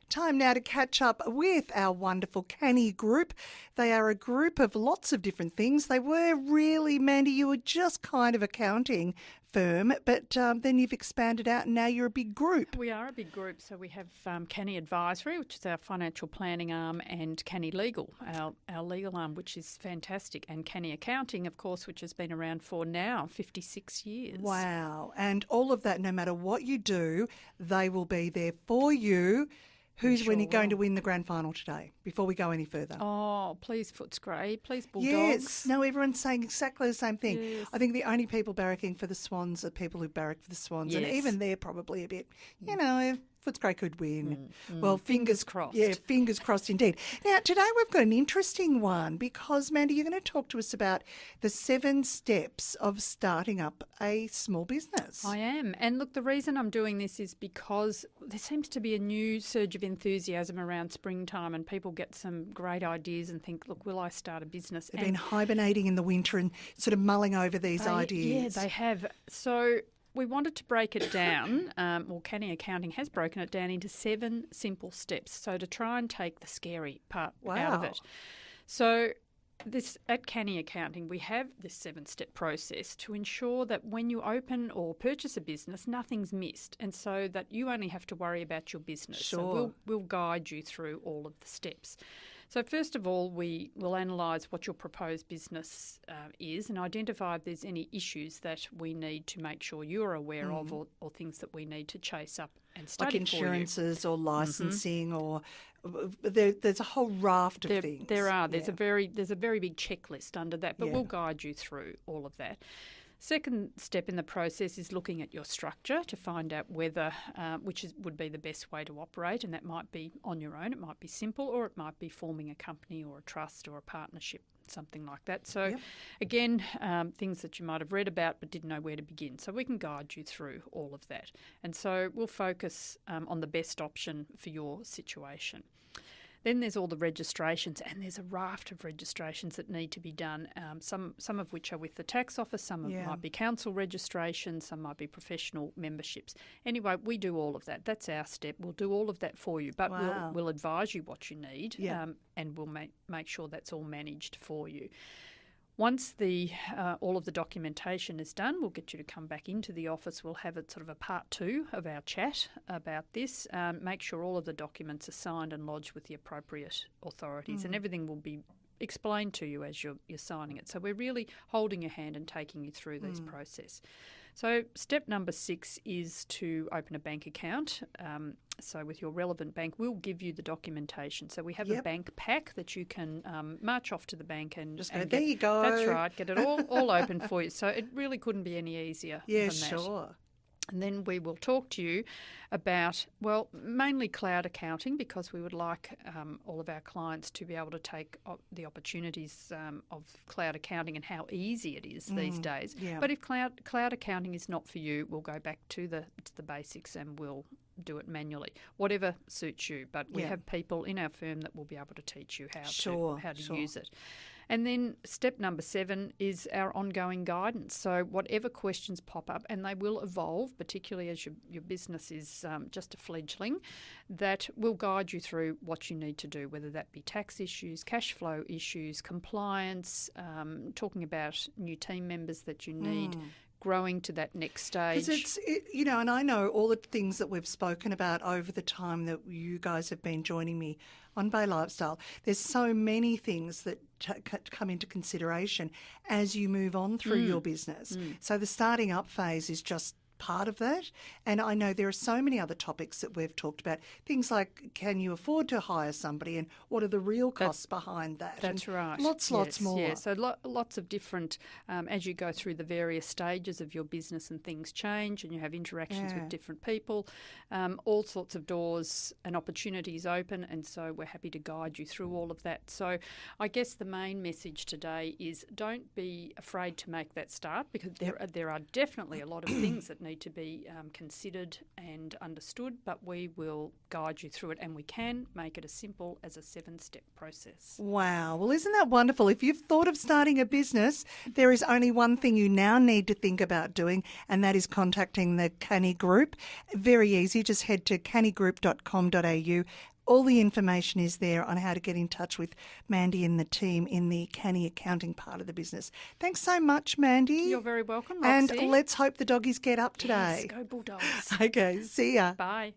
Time now to catch up with our wonderful Canny Group. They are a group of lots of different things. They were really, Mandy, you were just kind of accounting firm, but then you've expanded out and now you're a big group. We are a big group, so we have Canny Advisory, which is our financial planning arm, and Canny Legal, our legal arm, which is fantastic, and Canny Accounting, of course, which has been around for now 56 years. Wow. And all of that, no matter what you do, they will be there for you. Who's going to win the grand final today, before we go any further? Oh, please Footscray, please Bulldogs. Yes, no, everyone's saying exactly the same thing. Yes. I think the only people barracking for the Swans are people who barrack for the Swans, Yes. and even they're probably a bit, Footscray could win. Well, fingers crossed. Yeah, fingers crossed indeed. Now, today we've got an interesting one because, Mandy, you're going to talk to us about the 7 steps of starting up a small business. I am. And look, the reason I'm doing this is because there seems to be a new surge of enthusiasm around springtime and people get some great ideas and think, look, will I start a business? They've been hibernating in the winter and sort of mulling over these ideas. Yeah, they have. So we wanted to break it down, Canny Accounting has broken it down into 7 simple steps, so to try and take the scary part out of it. So at Canny Accounting, we have this 7-step process to ensure that when you open or purchase a business, nothing's missed, and so that you only have to worry about your business. Sure. So we'll guide you through all of the steps. So first of all, we will analyse what your proposed business is and identify if there's any issues that we need to make sure you're aware of or things that we need to chase up and study like insurances for you. or licensing or there's a whole raft of things. There are. There's a very big checklist under that, but Yeah. we'll guide you through all of that. Second step in the process is looking at your structure to find out whether would be the best way to operate, and that might be on your own, it might be simple, or it might be forming a company or a trust or a partnership, something like that. So again, things that you might have read about but didn't know where to begin. So we can guide you through all of that. And so we'll focus on the best option for your situation. Then there's all the registrations, and there's a raft of registrations that need to be done, some of which are with the tax office, some might be council registrations, some might be professional memberships. Anyway, we do all of that. That's our step. We'll do all of that for you, but we'll advise you what you need, and we'll make sure that's all managed for you. Once all of the documentation is done, we'll get you to come back into the office. We'll have a sort of a part 2 of our chat about this. Make sure all of the documents are signed and lodged with the appropriate authorities, and everything will be explained to you as you're signing it. So we're really holding your hand and taking you through this process. So step number 6 is to open a bank account. So with your relevant bank, we'll give you the documentation. So we have a bank pack that you can march off to the bank and just go, there you go. That's right, get it all open for you. So it really couldn't be any easier than that. Sure. And then we will talk to you about, mainly cloud accounting, because we would like all of our clients to be able to take the opportunities of cloud accounting and how easy it is these days. Yeah. But if cloud accounting is not for you, we'll go back to the basics and we'll do it manually, whatever suits you. But we have people in our firm that will be able to teach you how to use it. And then step number 7 is our ongoing guidance. So whatever questions pop up, and they will evolve, particularly as your business is just a fledgling, that will guide you through what you need to do, whether that be tax issues, cash flow issues, compliance, talking about new team members that you need, growing to that next stage. Because and I know all the things that we've spoken about over the time that you guys have been joining me on Bay Lifestyle. There's so many things that come into consideration as you move on through your business. So the starting up phase is just part of that. And I know there are so many other topics that we've talked about, things like can you afford to hire somebody and what are the real costs behind that? That's right. Lots more. Yeah, so lots of different, as you go through the various stages of your business and things change and you have interactions with different people, all sorts of doors and opportunities open, and so we're happy to guide you through all of that. So I guess the main message today is don't be afraid to make that start, because there are definitely a lot of things that need to be considered and understood, but we will guide you through it, and we can make it as simple as a 7-step process. Wow. Well, isn't that wonderful? If you've thought of starting a business, there is only one thing you now need to think about doing, and that is contacting the Canny Group. Very easy. Just head to cannygroup.com.au all the information is there on how to get in touch with Mandy and the team in the canny accounting part of the business. Thanks so much, Mandy. You're very welcome, And Roxy. let's hope the doggies get up today. Yes, go Bulldogs. Okay, see ya. Bye.